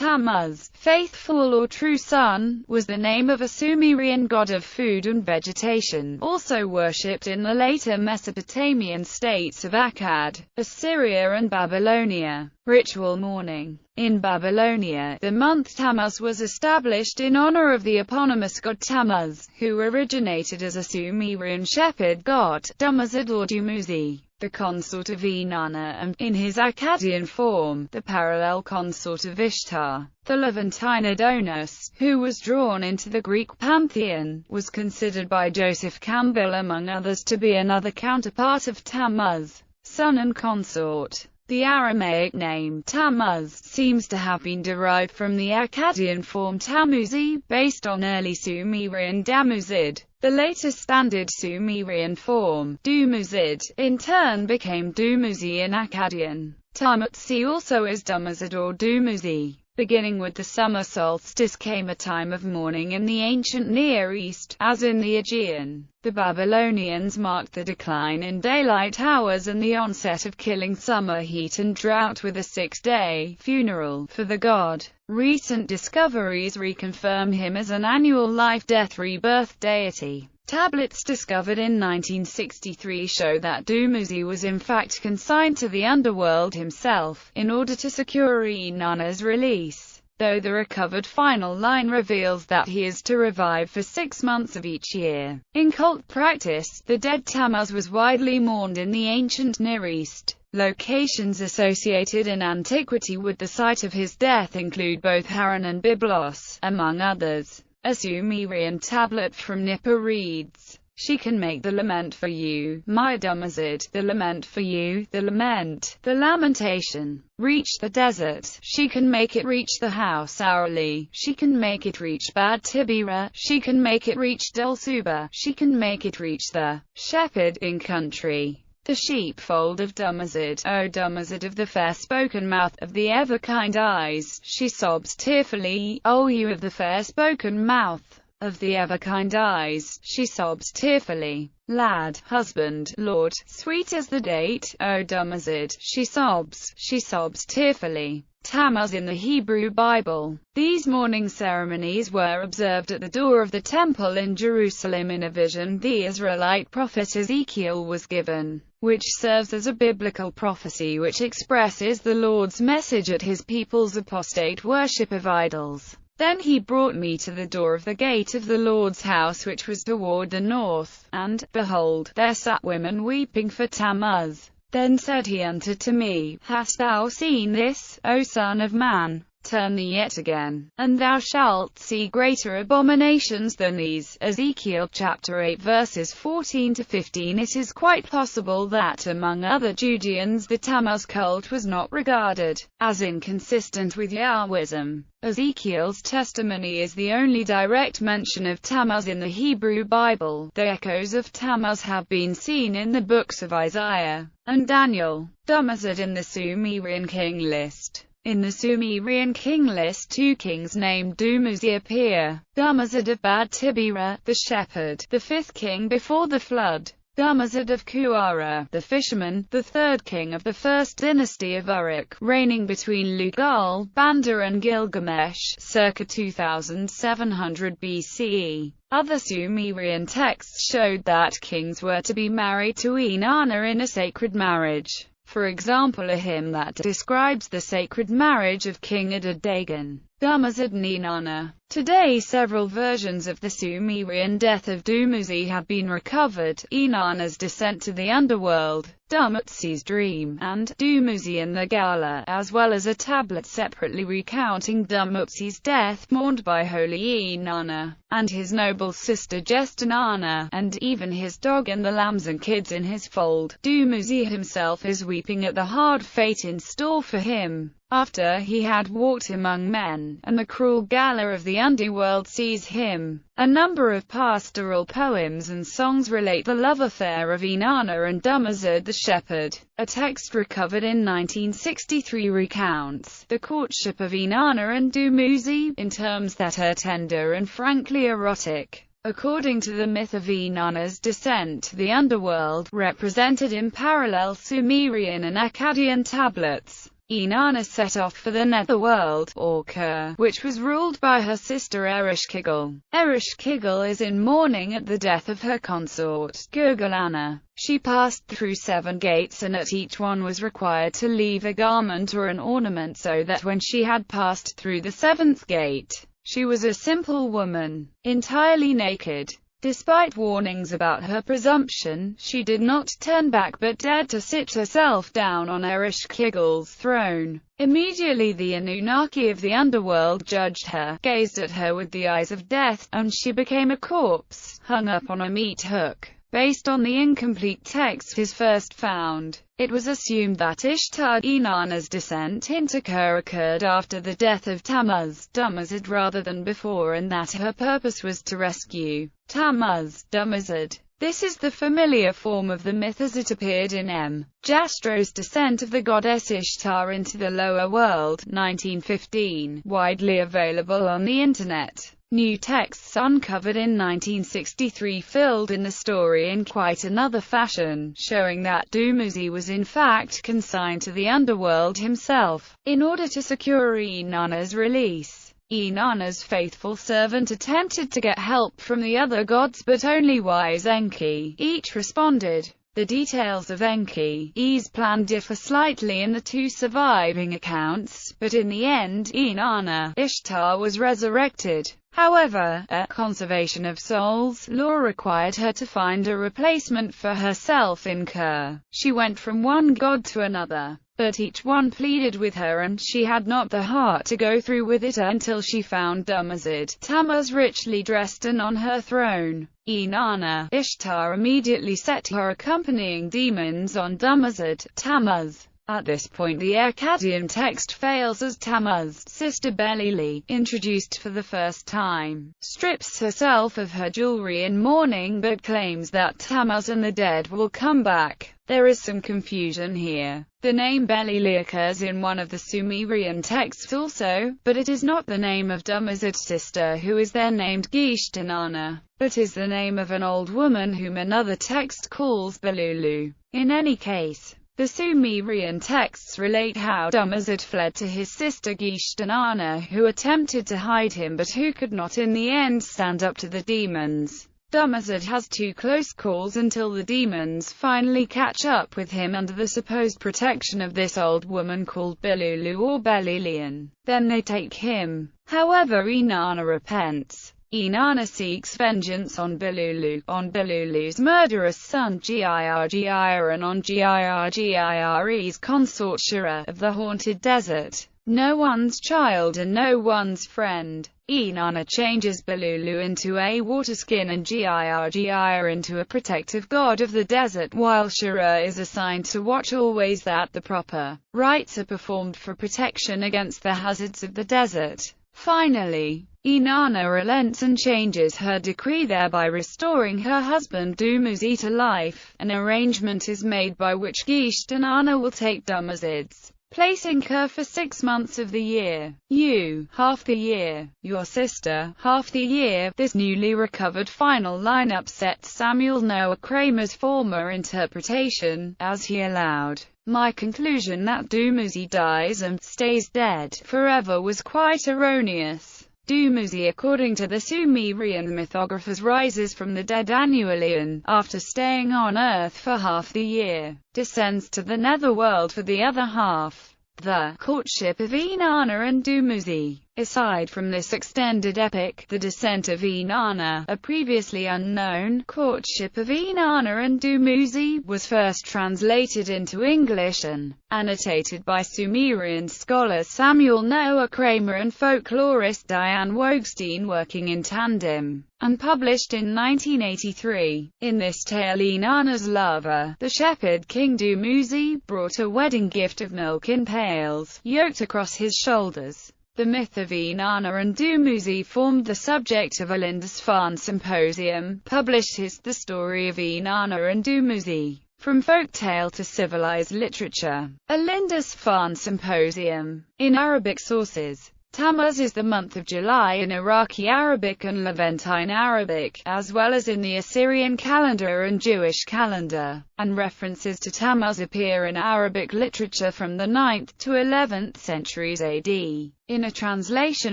Tammuz, faithful or true sun, was the name of a Sumerian god of food and vegetation, also worshipped in the later Mesopotamian states of Akkad, Assyria and Babylonia. Ritual mourning. In Babylonia, the month Tammuz was established in honor of the eponymous god Tamas, who originated as a Sumerian shepherd god, Dumuzi or Dumuzi, the consort of Inanna, and, in his Akkadian form, the parallel consort of Ishtar. The Levantine Adonus, who was drawn into the Greek pantheon, was considered by Joseph Campbell among others to be another counterpart of Tammuz, son and consort. The Aramaic name Tammuz seems to have been derived from the Akkadian form Tamuzi, based on early Sumerian Damuzid. The later standard Sumerian form, Dumuzid, in turn became Dumuzi in Akkadian. Tammuz also is Dumuzid or Dumuzi. Beginning with the summer solstice came a time of mourning in the ancient Near East, as in the Aegean. The Babylonians marked the decline in daylight hours and the onset of killing summer heat and drought with a 6-day funeral for the god. Recent discoveries reconfirm him as an annual life-death-rebirth deity. Tablets discovered in 1963 show that Dumuzi was in fact consigned to the underworld himself, in order to secure Inanna's release, though the recovered final line reveals that he is to revive for 6 months of each year. In cult practice, the dead Tamas was widely mourned in the ancient Near East. Locations associated in antiquity with the site of his death include both Haran and Byblos, among others. A Sumerian tablet from Nippur reads, "She can make the lament for you, my Dumuzid, the lament for you, the lament, the lamentation. Reach the desert, she can make it reach the house hourly, she can make it reach Bad Tibira, she can make it reach Dulsuba, she can make it reach the shepherd in country. The sheepfold of Dumuzid, O Dumuzid of the fair-spoken mouth, of the ever-kind eyes," she sobs tearfully, "O you of the fair-spoken mouth, of the ever-kind eyes," she sobs tearfully. "Lad, husband, lord, sweet as the date, O Dumuzid," she sobs tearfully. Tammuz in the Hebrew Bible. These mourning ceremonies were observed at the door of the temple in Jerusalem. In a vision the Israelite prophet Ezekiel was given, which serves as a biblical prophecy which expresses the Lord's message at his people's apostate worship of idols. "Then he brought me to the door of the gate of the Lord's house which was toward the north, and, behold, there sat women weeping for Tammuz. Then said he unto me, Hast thou seen this, O son of man? Turn thee yet again, and thou shalt see greater abominations than these." Ezekiel chapter 8 verses 14 to 15. It is quite possible that among other Judeans the Tammuz cult was not regarded as inconsistent with Yahwism. Ezekiel's testimony is the only direct mention of Tammuz in the Hebrew Bible. The echoes of Tammuz have been seen in the books of Isaiah and Daniel. Dumuzid in the Sumerian king list. In the Sumerian king list 2 kings named Dumuzi appear. Dumuzid of Bad Tibira, the shepherd, the 5th king before the flood. Dumuzid of Kuara, the fisherman, the 3rd king of the 1st dynasty of Uruk, reigning between Lugal, Banda and Gilgamesh, circa 2700 BCE. Other Sumerian texts showed that kings were to be married to Inanna in a sacred marriage. For example, a hymn that describes the sacred marriage of King Adad-Dagon, Dumuzid and Inanna. Today several versions of the Sumerian death of Dumuzi have been recovered: Inanna's descent to the underworld, Dumuzi's dream, and Dumuzi and the Gala, as well as a tablet separately recounting Dumuzi's death, mourned by holy Inanna, and his noble sister Inanna, and even his dog and the lambs and kids in his fold. Dumuzi himself is weeping at the hard fate in store for him, after he had walked among men, and the cruel Gala of the underworld sees him. A number of pastoral poems and songs relate the love affair of Inanna and Dumuzid the shepherd. A text recovered in 1963 recounts the courtship of Inanna and Dumuzi, in terms that are tender and frankly erotic. According to the myth of Inanna's descent to the underworld, represented in parallel Sumerian and Akkadian tablets, Inanna set off for the netherworld, or Kur, which was ruled by her sister Ereshkigal. Ereshkigal is in mourning at the death of her consort, Georgelazenby. She passed through 7 gates, and at each one was required to leave a garment or an ornament, so that when she had passed through the 7th gate, she was a simple woman, entirely naked. Despite warnings about her presumption, she did not turn back but dared to sit herself down on Ereshkigal's throne. Immediately the Anunnaki of the underworld judged her, gazed at her with the eyes of death, and she became a corpse, hung up on a meat hook. Based on the incomplete text his first found, it was assumed that Ishtar, Inanna's descent into Kur, occurred after the death of Tammuz, Dumuzi, rather than before, and that her purpose was to rescue Tammuz, Dumuzi. This is the familiar form of the myth as it appeared in M. Jastro's Descent of the Goddess Ishtar into the Lower World, 1915, widely available on the Internet. New texts uncovered in 1963 filled in the story in quite another fashion, showing that Dumuzi was in fact consigned to the underworld himself. In order to secure Inanna's release, Inanna's faithful servant attempted to get help from the other gods, but only wise Enki each responded. The details of Enki's plan differ slightly in the 2 surviving accounts, but in the end, Inanna, Ishtar, was resurrected. However, a conservation of souls law required her to find a replacement for herself in Kur. She went from one god to another, but each one pleaded with her, and she had not the heart to go through with it until she found Dumuzi, Tamas, richly dressed and on her throne. Inanna, Ishtar, immediately set her accompanying demons on Dumuzi, Tamas. At this point the Akkadian text fails, as Tammuz' sister Belili, introduced for the first time, strips herself of her jewelry in mourning but claims that Tammuz and the dead will come back. There is some confusion here. The name Belili occurs in one of the Sumerian texts also, but it is not the name of Dumuzid's sister, who is there named Inanna, but is the name of an old woman whom another text calls Belulu. In any case, the Sumerian texts relate how Dumuzi fled to his sister Inanna, who attempted to hide him but who could not in the end stand up to the demons. Dumuzi has 2 close calls until the demons finally catch up with him under the supposed protection of this old woman called Belulu or Belilian. Then they take him. However, Inanna repents. Inanna seeks vengeance on Belulu's murderous son Gir, and on Gir's consort Shira, of the haunted desert. No one's child and no one's friend. Inanna changes Belulu into a water skin and Gir into a protective god of the desert, while Shira is assigned to watch always that the proper rites are performed for protection against the hazards of the desert. Finally, Inanna relents and changes her decree, thereby restoring her husband Dumuzi to life. An arrangement is made by which Inanna will take Dumuzi's place in Kur for 6 months of the year. You, half the year. Your sister, half the year. This newly recovered final line upset Samuel Noah Kramer's former interpretation, as he allowed my conclusion that Dumuzi dies and stays dead forever was quite erroneous. Dumuzi, according to the Sumerian mythographers, rises from the dead annually and, after staying on Earth for half the year, descends to the netherworld for the other half. The Courtship of Inanna and Dumuzi. Aside from this extended epic, the descent of Inanna, a previously unknown Courtship of Inanna and Dumuzi, was first translated into English and annotated by Sumerian scholars Samuel Noah Kramer and folklorist Diane Wogstein, working in tandem, and published in 1983. In this tale, Inanna's lover, the shepherd king Dumuzi, brought a wedding gift of milk in pails, yoked across his shoulders. The myth of Inanna and Dumuzi formed the subject of a Lindisfarne symposium, published as The Story of Inanna and Dumuzi, From Folktale to Civilized Literature. A Lindisfarne symposium. In Arabic sources, Tammuz is the month of July in Iraqi Arabic and Levantine Arabic, as well as in the Assyrian calendar and Jewish calendar, and references to Tammuz appear in Arabic literature from the 9th to 11th centuries AD. In a translation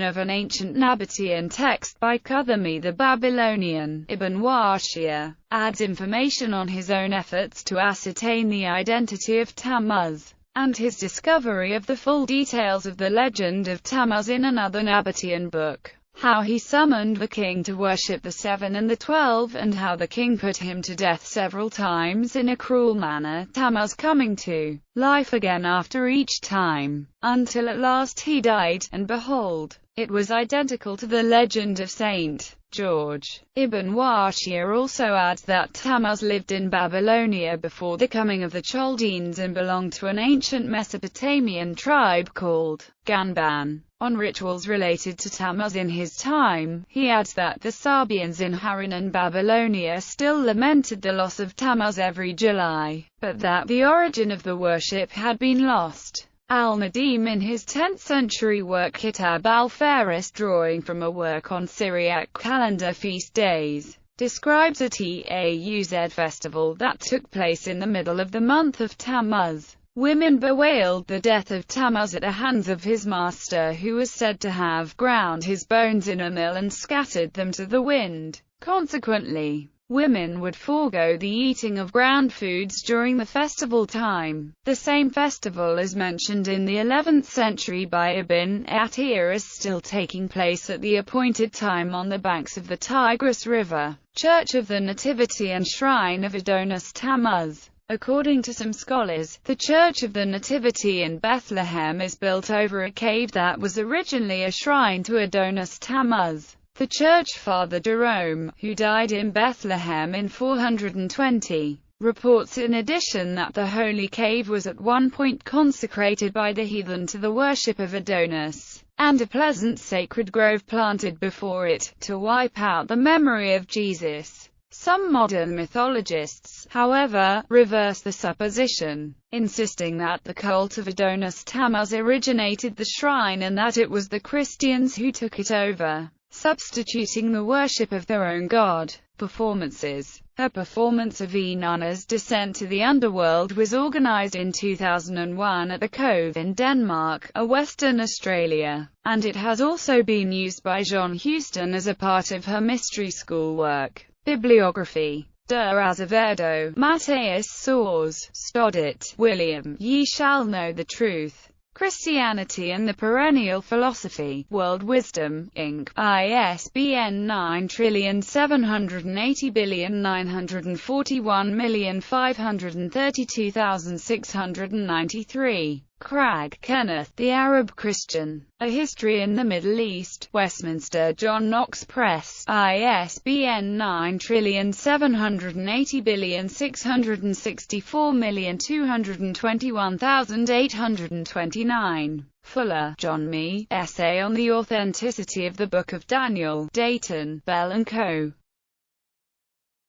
of an ancient Nabatean text by Cuthami the Babylonian, Ibn Washir adds information on his own efforts to ascertain the identity of Tammuz, and his discovery of the full details of the legend of Tammuz in another Nabatean book, how he summoned the king to worship the 7 and the 12, and how the king put him to death several times in a cruel manner, Tammuz coming to life again after each time, until at last he died, and behold, it was identical to the legend of Saint George. Ibn Washir also adds that Tammuz lived in Babylonia before the coming of the Chaldeans and belonged to an ancient Mesopotamian tribe called Ganban. On rituals related to Tammuz in his time, he adds that the Sabians in Haran and Babylonia still lamented the loss of Tammuz every July, but that the origin of the worship had been lost. Al-Nadim in his 10th century work Kitab al-Faris, drawing from a work on Syriac calendar feast days, describes a Tauz festival that took place in the middle of the month of Tammuz. Women bewailed the death of Tammuz at the hands of his master, who was said to have ground his bones in a mill and scattered them to the wind. Consequently, women would forego the eating of ground foods during the festival time. The same festival is mentioned in the 11th century by Ibn Atir as still taking place at the appointed time on the banks of the Tigris River. Church of the Nativity and Shrine of Adonus Tammuz. According to some scholars, the Church of the Nativity in Bethlehem is built over a cave that was originally a shrine to Adonus Tammuz. The Church Father Jerome, who died in Bethlehem in 420, reports in addition that the holy cave was at one point consecrated by the heathen to the worship of Adonus, and a pleasant sacred grove planted before it, to wipe out the memory of Jesus. Some modern mythologists, however, reverse the supposition, insisting that the cult of Adonus Tammuz originated the shrine and that it was the Christians who took it over, substituting the worship of their own god. Performances. A performance of Inanna's descent to the underworld was organized in 2001 at the Cove in Denmark, Western Australia, and it has also been used by John Huston as a part of her mystery school work. Bibliography. De Azevedo, Mateus Soares, Stoddart, William. Ye Shall Know the Truth. Christianity and the Perennial Philosophy. World Wisdom, Inc. ISBN 9780941532693. Cragg, Kenneth. The Arab Christian. A History in the Middle East. Westminster John Knox Press. ISBN 9780664221829. Fuller, John Me. Essay on the Authenticity of the Book of Daniel. Dayton, Bell & Co.